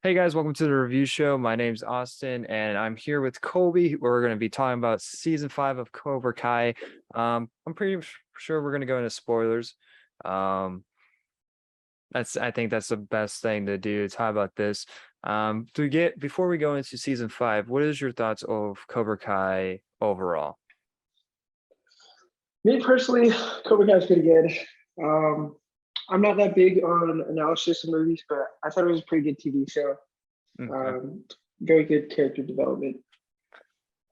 Hey guys, welcome to the review show. My name's Austin, and I'm here with Colby. We're going to be talking about season 5 of Cobra Kai. I'm pretty sure we're going to go into spoilers. Um, I think that's the best thing to do. Talk about this. Before we go into season 5, what is your thoughts of Cobra Kai overall? Me personally, Cobra Kai is pretty good. Um, I'm not that big on analysis of movies, but I thought it was a pretty good TV show. Okay. Um, Very good character development.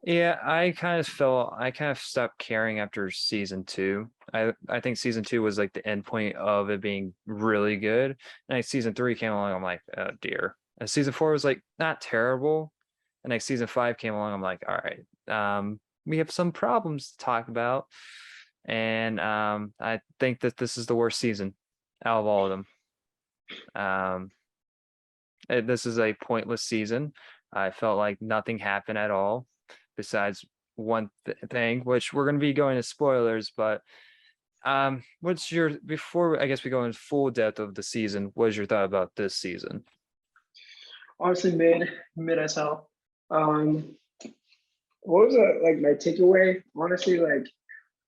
Yeah, I kind of stopped caring after season 2. I think season 2 was like the end point of it being really good. And like season 3 came along, I'm like, oh dear. And season 4 was like not terrible. And like season 5 came along, I'm like, all right, we have some problems to talk about. And I think that this is the worst season out of all of them. Um, this is a pointless season. I felt like nothing happened at all besides one thing, which we're going to be going to spoilers, but what's your, before I guess we go in full depth of the season, what is your thought about this season? Honestly, mid as hell. Um, what was like my takeaway? Honestly, like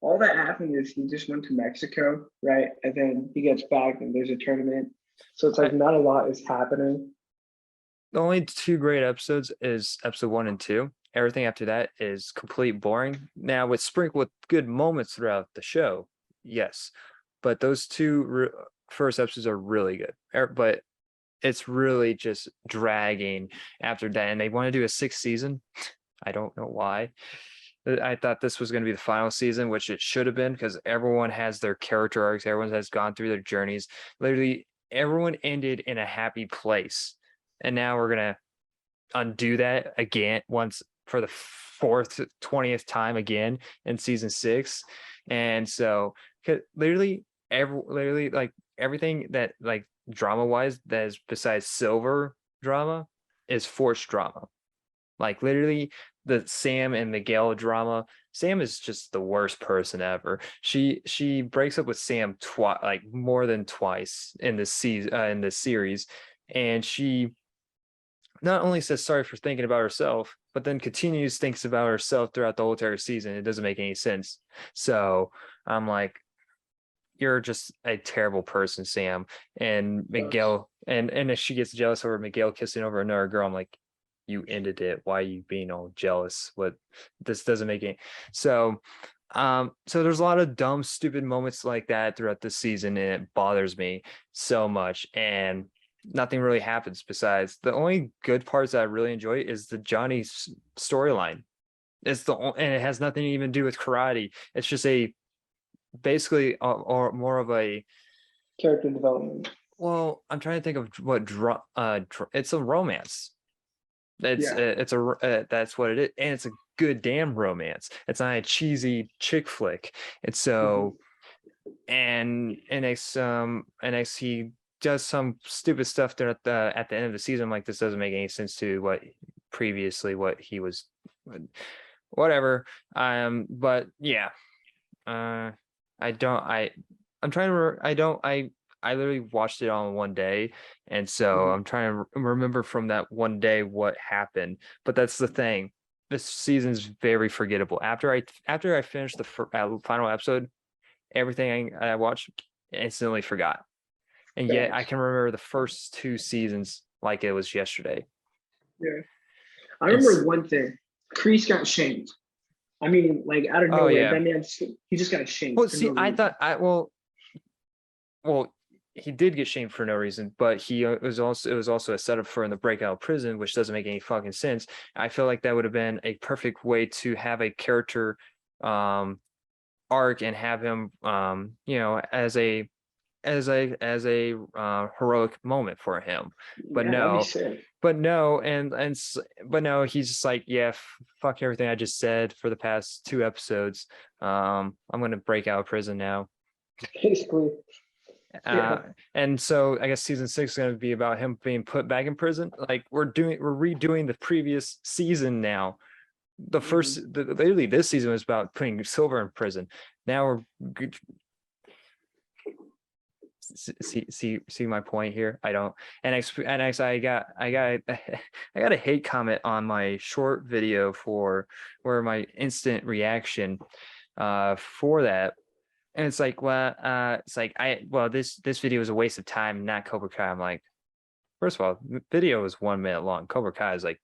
all that happened is he just went to Mexico, right? And then he gets back and there's a tournament. So it's I, like not a lot is happening. the only two great episodes is episode 1 and 2. Everything after that is complete boring. Now with sprinkled with good moments throughout the show, yes, but those first episodes are really good. But it's really just dragging after that, and they want to do a sixth season. I don't know why. I thought this was going to be the final season, which it should have been, because everyone has their character arcs. Everyone has gone through their journeys. Literally, everyone ended in a happy place, and now we're gonna undo that again once for the fourth 20th time again in season 6. And so literally literally like everything that like drama wise that is besides silver drama is forced drama. Like literally the Sam and Miguel drama. Sam is just the worst person ever. She breaks up with Sam twice, like more than twice in this season, in this series, and she not only says sorry for thinking about herself, but then continues thinks about herself throughout the whole entire season. It doesn't make any sense. So I'm like, you're just a terrible person, Sam. And Miguel, and if she gets jealous over Miguel kissing over another girl, I'm like, you ended it. Why are you being all jealous? What, this doesn't make any. So so there's a lot of dumb, stupid moments like that throughout the season, and it bothers me so much. And nothing really happens besides the only good parts that I really enjoy is the Johnny storyline. And it has nothing to even do with karate. It's just a basically or more of a, Character development. well, I'm trying to think of what it's a romance. Yeah. It's a that's what it is, and it's a good damn romance. It's not a cheesy chick flick. And Mhm. so and he does some stupid stuff there at the end of the season. Like, this doesn't make any sense to what previously what he was, whatever. But yeah, uh I don't I'm trying to I literally watched it on one day, and so Mhm. I'm trying to remember from that one day what happened. But that's the thing, this season's very forgettable. After I finished the final episode, everything I watched instantly forgot, and yet I Facts. can remember the first 2 seasons like it was yesterday. Yeah. I It's remember one thing. Kreese got shamed. I mean, like out of Oh nowhere, yeah. that man he just got Well, shamed for see, no I reason. thought I well, he did get shamed for no reason, but it was also a setup for in the breakout of prison, which doesn't make any fucking sense. I feel like that would have been a perfect way to have a character um arc and have him as a heroic moment for him. But Yeah, that'd be no, sick. but no, he's just like, yeah, fuck everything I just said for the past 2 episodes. I'm gonna break out of prison now. Basically. uh Yeah. and so I guess season 6 is going to be about him being put back in prison. Like, we're redoing the previous season now. Mhm. Literally this season was about putting Silver in prison. Now we're see my point here? I don't. I got I got a hate comment on my short video for where my instant reaction for that. And it's like, well, it's like this video is a waste of time, not Cobra Kai. I'm like, first of all, video is 1 minute long. Cobra Kai is like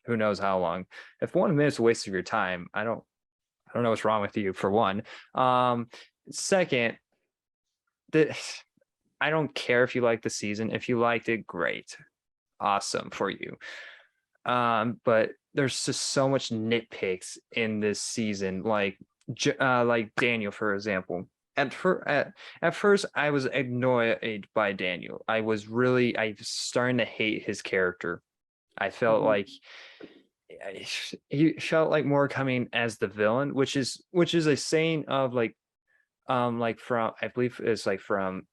who knows how long. If 1 minute's a waste of your time, I don't know what's wrong with you, for one. Second, that I don't care if you like the season. If you liked it, great. Awesome for you. But there's just so much nitpicks in this season, like Daniel, for example. At first, I was annoyed by Daniel. I was starting to hate his character. I felt like he felt like more coming as the villain, which is a saying of like from, I believe it's like from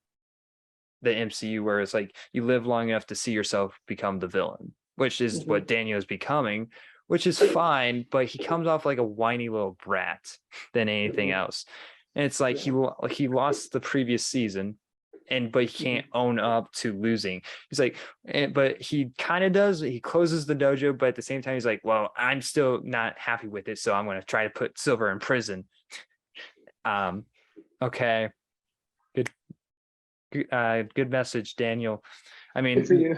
the MCU, where it's like you live long enough to see yourself become the villain, which is what Daniel is becoming, which is fine, but he comes off like a whiny little brat than anything else. And it's like he lost the previous season, but he can't own up to losing. He's like, but he kind of does. He closes the dojo, but at the same time, he's like, well, I'm still not happy with it, so I'm going to try to put Silver in prison. Okay, good message, Daniel. I mean, Good for you.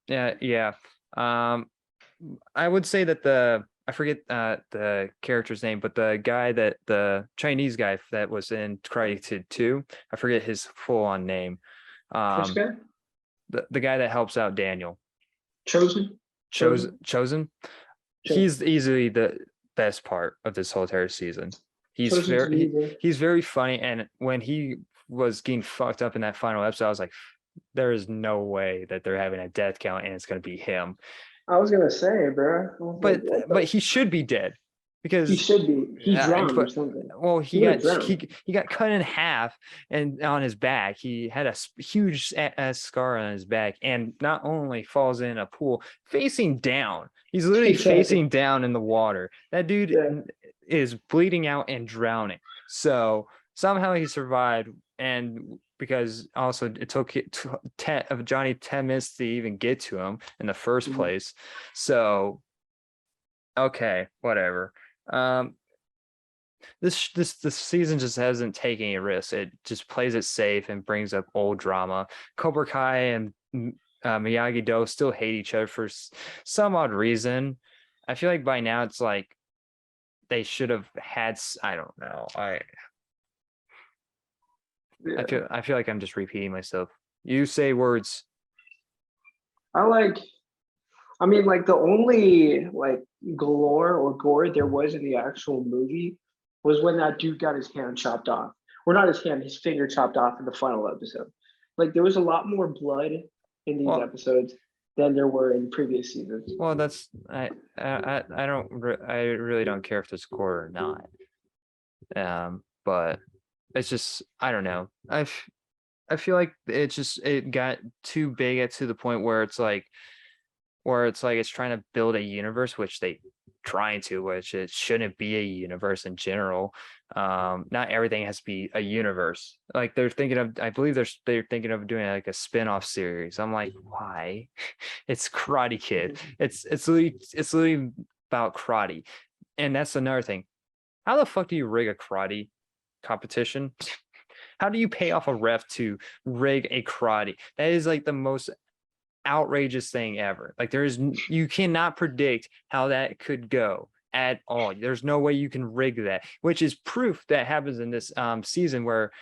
yeah. I would say that I forget the character's name, but the Chinese guy that was in Karate Kid 2, I forget his full-on name. Which guy? The guy that helps out Daniel. Chosen. He's easily the best part of this whole entire season. He's very funny, and when he was getting fucked up in that final episode, I was like, there is no way that they're having a death count and it's going to be him. I was gonna say, bro. But he should be dead, because he should be. He drowned or something. Well, he got cut in half, and on his back he had a huge scar on his back, and not only falls in a pool facing down. He's literally facing down in the water. That dude is bleeding out and drowning. So somehow he survived, and because also it took Johnny 10 minutes to even get to him in the first place. So okay, whatever. This season just hasn't taken any risks. It just plays it safe and brings up old drama. Cobra Kai and Miyagi-Do still hate each other for some odd reason. I feel like by now it's like they should have had, I don't know. I feel like I'm just repeating myself. You say words. I mean, like the only like galore or gore there was in the actual movie was when that dude got his hand chopped off. Or not his hand, his finger chopped off in the final episode. Like there was a lot more blood in these episodes than there were in previous seasons. Well, that's I really don't care if there's gore or not. But it's just, I don't know. I feel like it got too big to the point where it's like it's trying to build a universe, which it shouldn't be a universe in general. Not everything has to be a universe. Like they're thinking of, I believe they're thinking of doing like a spin-off series. I'm like, why? It's Karate Kid. It's literally about karate. And that's another thing. How the fuck do you rig a karate competition? How do you pay off a ref to rig a karate? That is like the most outrageous thing ever. Like you cannot predict how that could go at all. There's no way you can rig that, which is proof that happens in this season where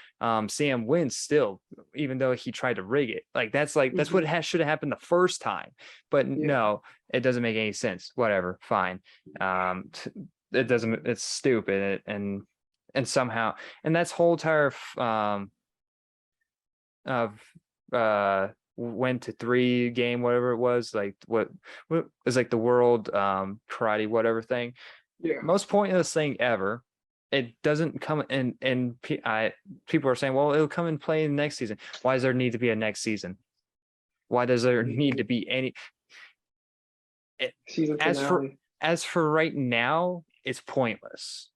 Sam wins still, even though he tried to rig it. That's what should have happened the first time. But no, it doesn't make any sense. Whatever, fine. It doesn't. It's stupid, and somehow, and that's whole entire went to 3 game, whatever it was, like what is like the world karate whatever thing. Most pointless thing ever. It doesn't come in, and people are saying, well, it'll come and play in the next season. Why does there need to be a next season? Why does there need to be any as for right now? It's pointless.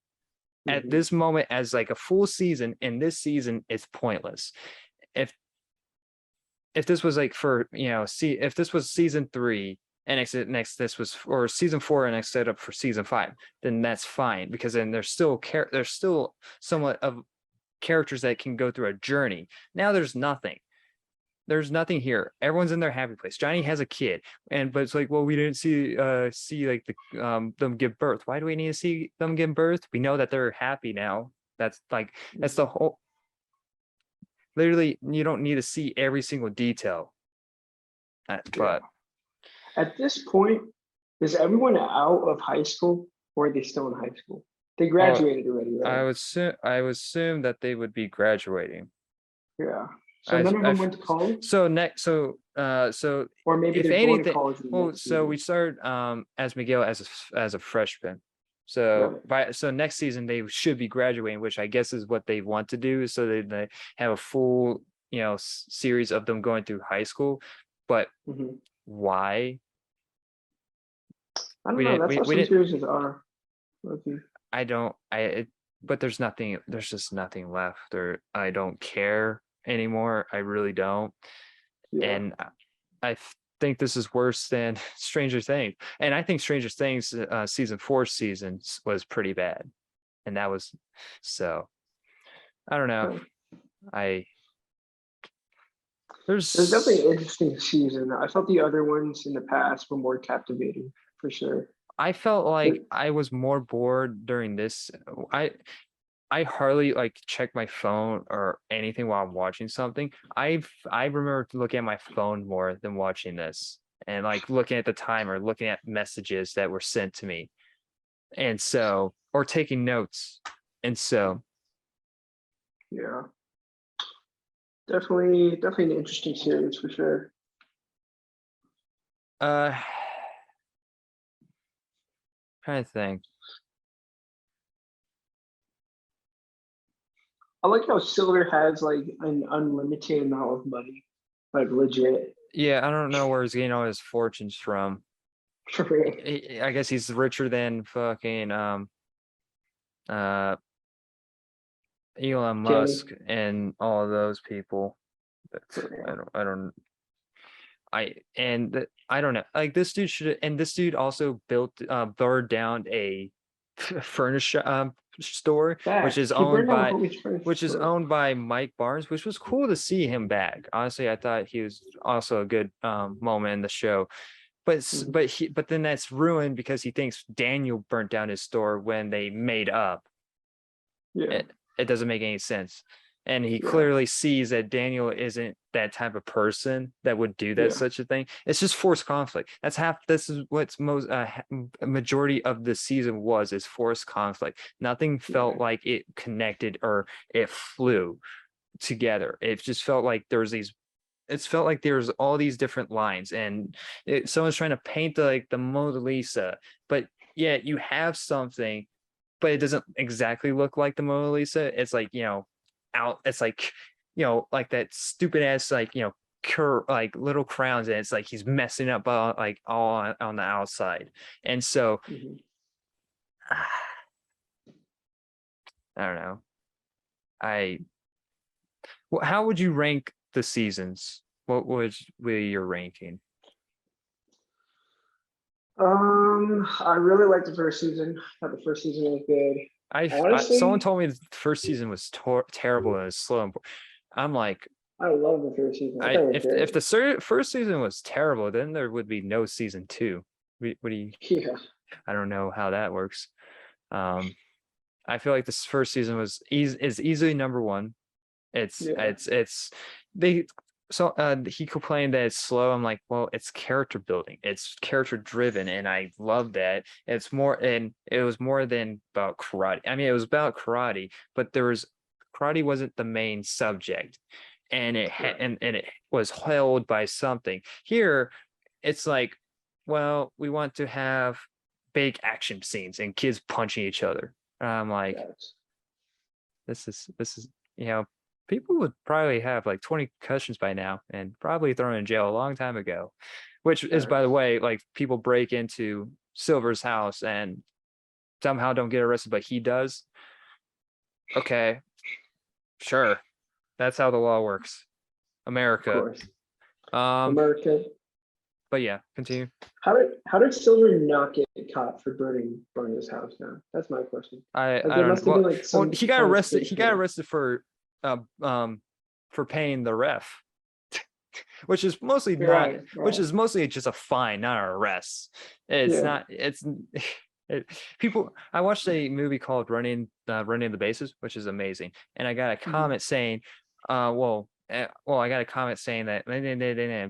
At this moment, as like a full season in this season, it's pointless. If if this was like for, see, if this was season 3 and next this was, or season 4 and next set up for season 5, then that's fine, because then there's still somewhat of characters that can go through a journey. Now there's nothing. There's nothing here. Everyone's in their happy place. Johnny has a kid, but it's like, well, we didn't see like them give birth. Why do we need to see them give birth? We know that they're happy now. That's the whole. Literally, you don't need to see every single detail. But at this point, is everyone out of high school, or are they still in high school? They graduated already, right? I would assume that they would be graduating. Yeah. So none of them went to college. So Or maybe if they're going to anything, college. well, so we started as Miguel as a freshman. So next season they should be graduating, which I guess is what they want to do. So they have a full, series of them going through high school. But why? I don't know. That's how some series are. But there's just nothing left, or I don't care anymore. I really don't. And I think this is worse than Stranger Things. And I think Stranger Things season 4 was pretty bad. And that was, so I don't know. There's definitely an interesting season. I felt the other ones in the past were more captivating, for sure. I felt like I was more bored during this. I hardly like check my phone or anything while I'm watching something. I remember looking at my phone more than watching this, and like looking at the time or looking at messages that were sent to me, and so, or taking notes. And so definitely an interesting series for sure. Trying to think. I like how Silver has like an unlimited amount of money, like legit. Yeah, I don't know where he's getting all his fortunes from. I guess he's richer than fucking Elon Musk and all of those people. I don't know. Like, this dude should, and this dude also burned down a furniture store, which is owned by Mike Barnes, which was cool to see him back. Honestly, I thought he was also a good moment in the show. But then that's ruined because he thinks Daniel burnt down his store when they made up. It doesn't make any sense. And he clearly sees that Daniel isn't that type of person that would do that such a thing. It's just forced conflict. This is what's most majority of the season is forced conflict. Nothing felt like it connected or it flew together. It just felt like there's all these different lines, and someone's trying to paint the Mona Lisa, but yet you have something, but it doesn't exactly look like the Mona Lisa. It's like, it's like, like that stupid ass, like, like little crowns, and it's like he's messing up like all on the outside. And so I don't know. How would you rank the seasons? What would be your ranking? I really liked the first season. I thought the first season was good. Someone told me the first season was terrible and slow. I'm like, I love the first season. If the first season was terrible, then there would be no season 2. What do you? Yeah. I don't know how that works. I feel like this first season is easily number 1. He complained that it's slow. I'm like, well, it's character building. It's character driven, and I love that. It was more than about karate. I mean, it was about karate, but karate wasn't the main subject, and it was held by something. Here, it's like, well, we want to have big action scenes and kids punching each other. And I'm like, this is people would probably have like 20 concussions by now and probably thrown in jail a long time ago, which is, by the way, like, people break into Silver's house and somehow don't get arrested, but he does. Okay, sure. That's how the law works. America. Um, America. but yeah, continue. How did Silver not get caught for burning his house down? That's my question. Like I there don't must have been well like well some he got kind of arrested. He got scapegoat. arrested um um for paying the ref, which is mostly not Right, which right. is mostly just a fine, not an arrest. It's Yeah. not it's it, people I watched a movie called Running the Bases, which is amazing. And I got a Mhm. comment saying, I got a comment saying that,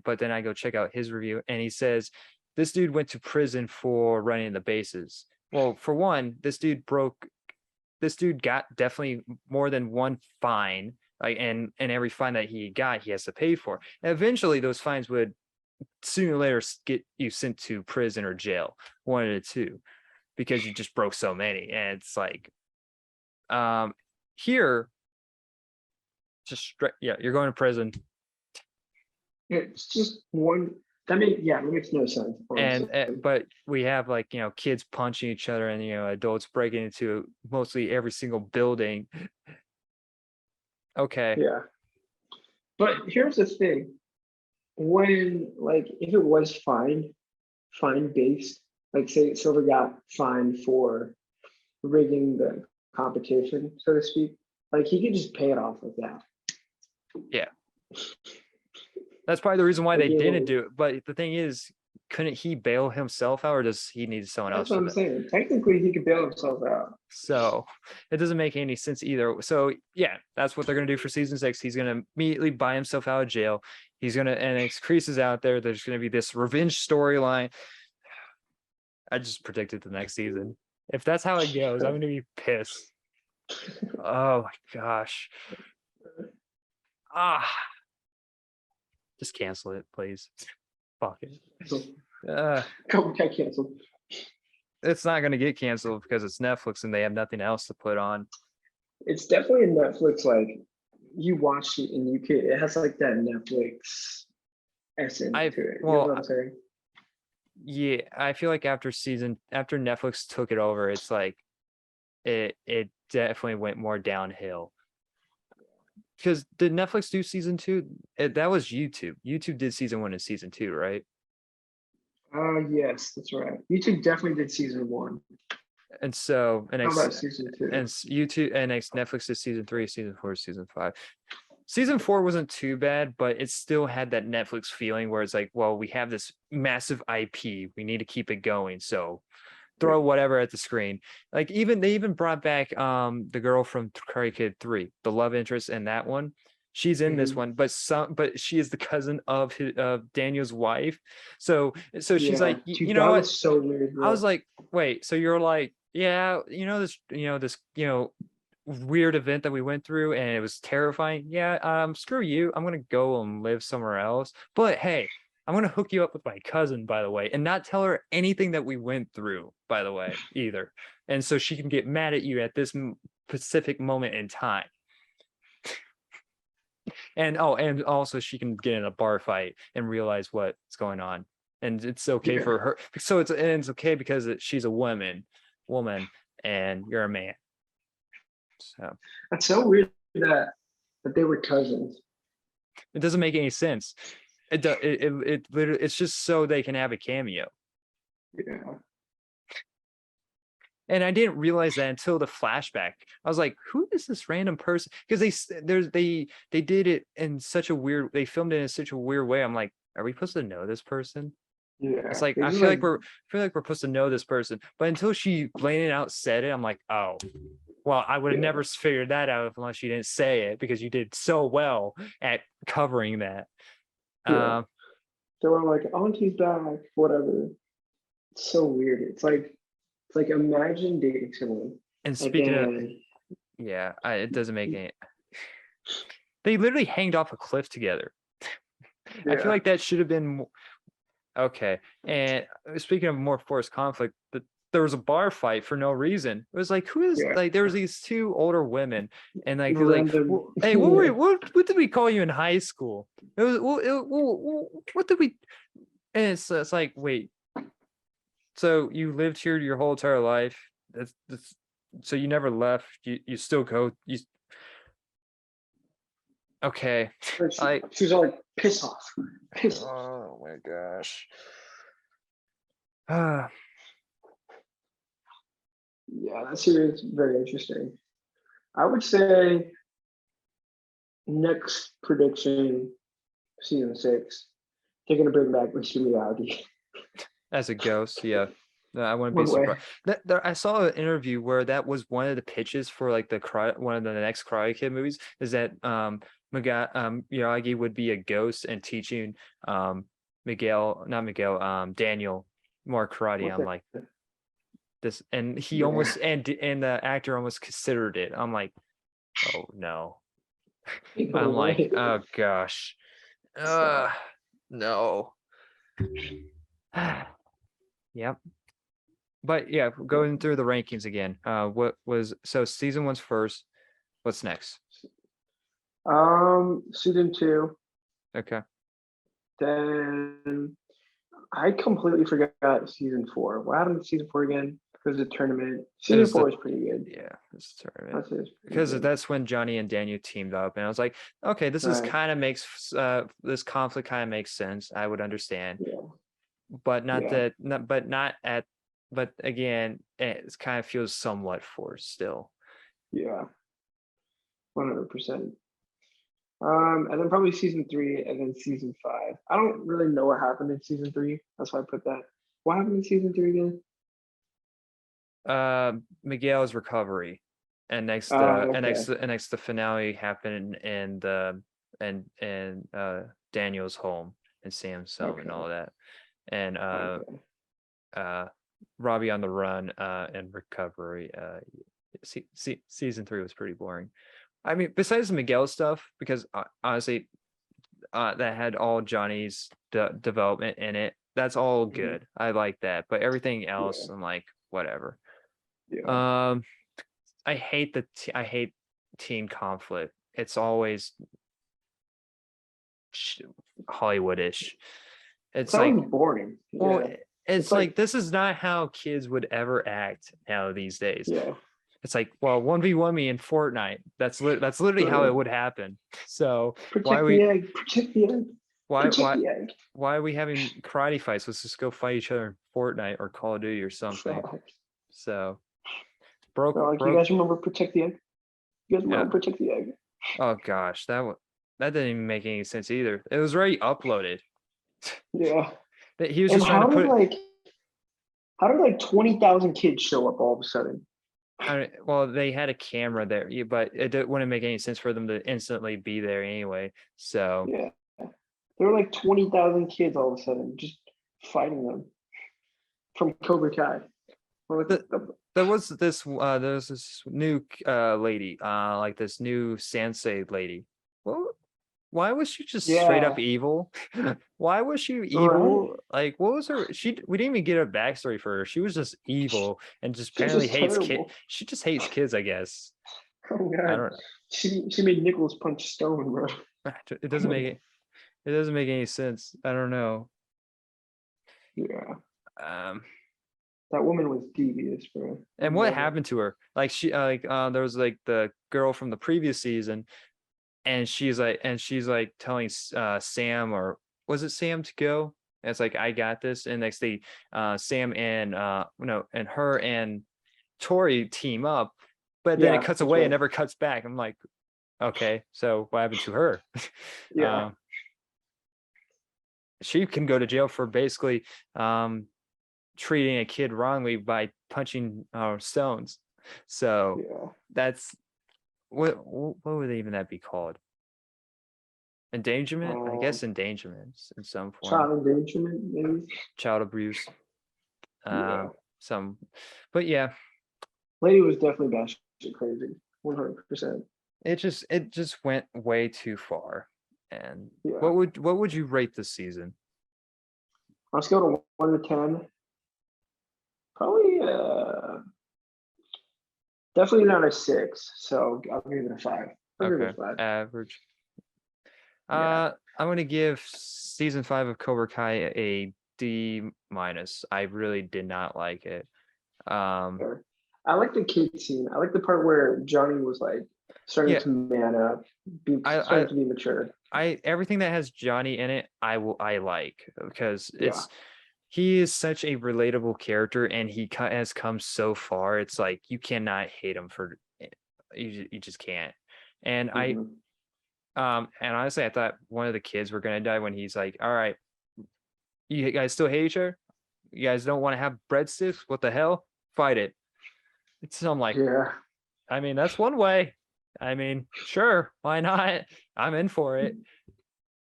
but then I go check out his review and he says this dude went to prison for running the bases. Well, for one, this dude got definitely more than one fine, like, and every fine that he got he has to pay for, and eventually those fines would sooner or later get you sent to prison or jail, one of the two, because you just broke so many. And it's like, um here, just straight, yeah, you're going to prison. It's just one. That makes no sense, honestly. And but we have, like, kids punching each other, and adults breaking into mostly every single building. Okay. Yeah. But here's the thing. When like if it was fine based, like say Silver got fined for rigging the competition, so to speak, like he could just pay it off with that. Yeah, that's probably the reason why Like they it didn't will, do it. But the thing is, couldn't he bail himself out, or does he need someone that's else what to I'm bail? saying. Technically he could bail himself out. So it doesn't make any sense either. So yeah, that's what they're gonna do for season 6. He's gonna immediately buy himself out of jail. He's gonna, and it creases out there. There's gonna be this revenge storyline. I just predicted the next season. If that's how it goes, I'm gonna be pissed. Oh my gosh. Ah, just cancel it, please. Fuck it. Cobra got canceled. It's not gonna get canceled because it's Netflix and they have nothing else to put on. It's definitely a Netflix, like you watch it and it has like that Netflix essence I to it. You know well, what I'm saying? yeah, I feel like after Netflix took it over, it's like it definitely went more downhill. Because did Netflix do season 2? That was YouTube. YouTube did season 1 and season 2, right? Yes, that's right. YouTube definitely did season one. And so, How about season two? YouTube and Netflix did season 3, season 4, season 5. Season 4 wasn't too bad, but it still had that Netflix feeling where it's like, well, we have this massive IP, we need to keep it going, so Yeah. throw whatever at the screen. Like, they even brought back the girl from Karate Kid 3, the love interest in that one. She's in this Mhm. one, but she is the cousin of Daniel's wife. So she's Yeah, like, dude, you know that what? was so weird, I was bro. like, wait, so you're like, yeah, this weird event that we went through and it was terrifying. Yeah, screw you. I'm gonna go and live somewhere else. But hey, I'm gonna hook you up with my cousin, by the way, and not tell her anything that we went through, by the way, either. And so she can get mad at you at this specific moment in time. And and also she can get in a bar fight and realize what's going on. And it's okay Yeah, for her. So it's okay because she's a woman, and you're a man. So that's so weird that they were cousins. it doesn't make any sense. It literally, it's just so they can have a cameo. Yeah, And I didn't realize that until the flashback. I was like, "Who is this random person?" Because they did it in such a weird. They filmed it in such a weird way. I'm like, "Are we supposed to know this person?" It's yeah. like They just like I feel like we're supposed to know this person, but until she blamed it out, said it, I'm like, oh, well, I would have yeah, never figured that out unless you didn't say it, because you did so well at covering that. yeah. Um, They were like auntie's back, whatever. It's so weird. It's like imagine dating someone and and speaking of, then yeah, it doesn't make any. They literally hanged off a cliff together. I feel yeah, like that should have been okay. And speaking of more forced conflict, there was a bar fight for no reason. It was like, who is, yeah. like, there was these two older women, and like they're like, Random. well, hey, Yeah, what did we call you in high school? It was, what did we? And it's like, wait, so you lived here your whole entire life? That's so you never left. You still go. Okay. Like she was all like, piss off. Piss off. Oh my gosh. Ah, Yeah, that series is very interesting. I would say next prediction, season 6, they're gonna bring back Mr. Miyagi. as a ghost, yeah. No, I wouldn't be One way. surprised. I saw an interview where that was one of the pitches for like one of the next Karate Kid movies is that Miyagi would be a ghost and teaching Daniel more karate. What I'm the like this, and he yeah. almost and the actor almost considered it. I'm like, oh no. No I'm like, way. oh gosh. Stop. No. Yep. But yeah, going through the rankings again. What was so season one's first? What's next? Season 2. Okay. Then I completely forgot season 4. What happened to season 4 again? Because the tournament. It Season was 4 was pretty good. yeah, this tournament. That's it. Pretty Because good. that's when Johnny and Daniel teamed up, and I was like, okay, Right. this conflict kind of makes sense. I would understand, Yeah. but not Yeah. that, not at, but again, it kind of feels somewhat forced still. Yeah. 100%. And then probably season 3, and then season 5. I don't really know what happened in season 3. That's why I put that. What happened in season 3 again? Miguel's recovery, and Okay. next the finale happened in the and Daniel's home and Sam's home and all Okay. that, and Okay. uh Robbie on the run and recovery. Season 3 was pretty boring. I mean, besides Miguel stuff, because honestly, that had all Johnny's development in it. That's all Mhm. good. I like that, but everything else, Yeah. I'm like, whatever. Yeah. Um, I hate teen conflict. It's always Hollywoodish. It's That like, was boring. well, Yeah. It's it's like, like this is not how kids would ever act now these days. yeah. It's like, well, 1v1 me in Fortnite. That's literally how it Literally. would happen. So why Protect the we egg. Protect the egg. why Protect why the egg. why are we having karate fights? Let's just go fight each other in Fortnite or Call of Duty or something. So, So like, you broke. guys remember Protect the Egg? You guys Yeah. remember Protect the Egg? Oh gosh, that didn't even make any sense either. It was already uploaded. Yeah. That he was And just trying to put. how did like 20,000 kids show up all of a sudden? Well, they had a camera there, but wouldn't make any sense for them to instantly be there anyway. So Yeah. There were like 20,000 kids all of a sudden just fighting them from Cobra Kai. the, there was this new lady, like this new sensei lady. Well, why was she just straight up Yeah. evil? Why was she Right? evil? Like, what was her? We didn't even get a backstory for her. She was just evil and just She's apparently just hates kid. terrible. She just hates kids, I guess. Oh I god. don't. She made Nicholas punch Stone, bro. It doesn't make it. It doesn't make any sense. I don't know. Yeah. Um, That woman was devious, bro. I and what love it. happened to her? Like there was like the girl from the previous season, and she's like telling Sam, or was it Sam, to go? And it's like, I got this. And next day, Sam and no, and her and Tori team up, but then it Yeah, cuts that's away and right. never cuts back. I'm like, okay, so what happened to her? Yeah. um, she can go to jail for basically treating a kid wrongly by punching stones. So Yeah. that's what would even that be called? Endangerment? I Um, guess endangerment in some form. child endangerment, maybe. Child abuse. Yeah. Some, but yeah, Lady was definitely batshit crazy. 100%. it just went way too far. And Yeah. what would you rate this season? On a scale of 1 to 10, probably definitely not a 6. So I'll give it a 5. I'll give it Okay, a 5. average. Yeah. I'm gonna give season 5 of Cobra Kai a D minus. I really did not like it. Fair. I like the kid scene. I like the part where Johnny was like starting Yeah, to man up, I starting to be mature. everything that has Johnny in it, I like because Yeah. he is such a relatable character and has come so far. It's like you cannot hate him for you just can't. And Hmm. and honestly, I thought one of the kids were gonna die when he's like, "All right, you guys still hate each other? You guys don't want to have breadsticks? What the hell? Fight it." It's I'm like, Yeah. I mean, that's one way. I mean, sure, why not? I'm in for it.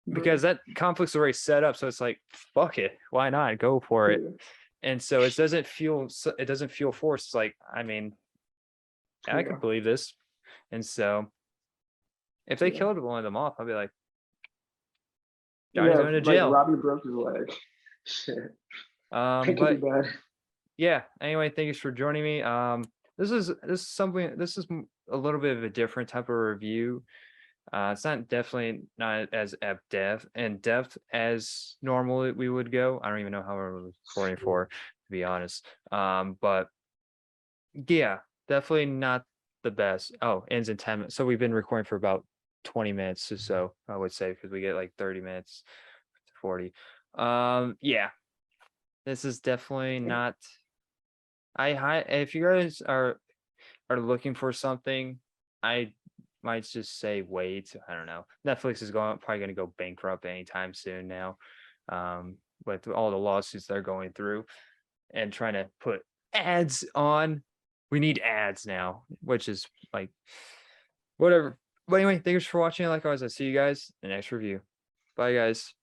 Because that conflict's already set up, so it's like, fuck it, why not? Go for it. Yeah. And so it doesn't feel forced. It's like, I mean, I Yeah. could believe this. And so if they Yeah. killed one of them off, I'd be like, Johnny's Yeah. going to Like jail. Robbie broke his leg. Shit. That could be But bad. yeah, anyway, thanks for joining me. This is a little bit of a different type of review. It's not definitely not as in depth as normally we would go. I don't even know how we're recording for, to be honest. But yeah, definitely not the best. Oh, ends in 10 minutes. So we've been recording for about 20 minutes or so, I would say, because we get like 30 minutes to 40. Yeah, this is definitely not. If you guys are looking for something, I might just say wait. I don't know. Netflix is probably going to go bankrupt anytime soon now, with all the lawsuits they're going through and trying to put ads on. We need ads now, which is like whatever. But anyway, thanks for watching. Like always, I see you guys in the next review. Bye, guys.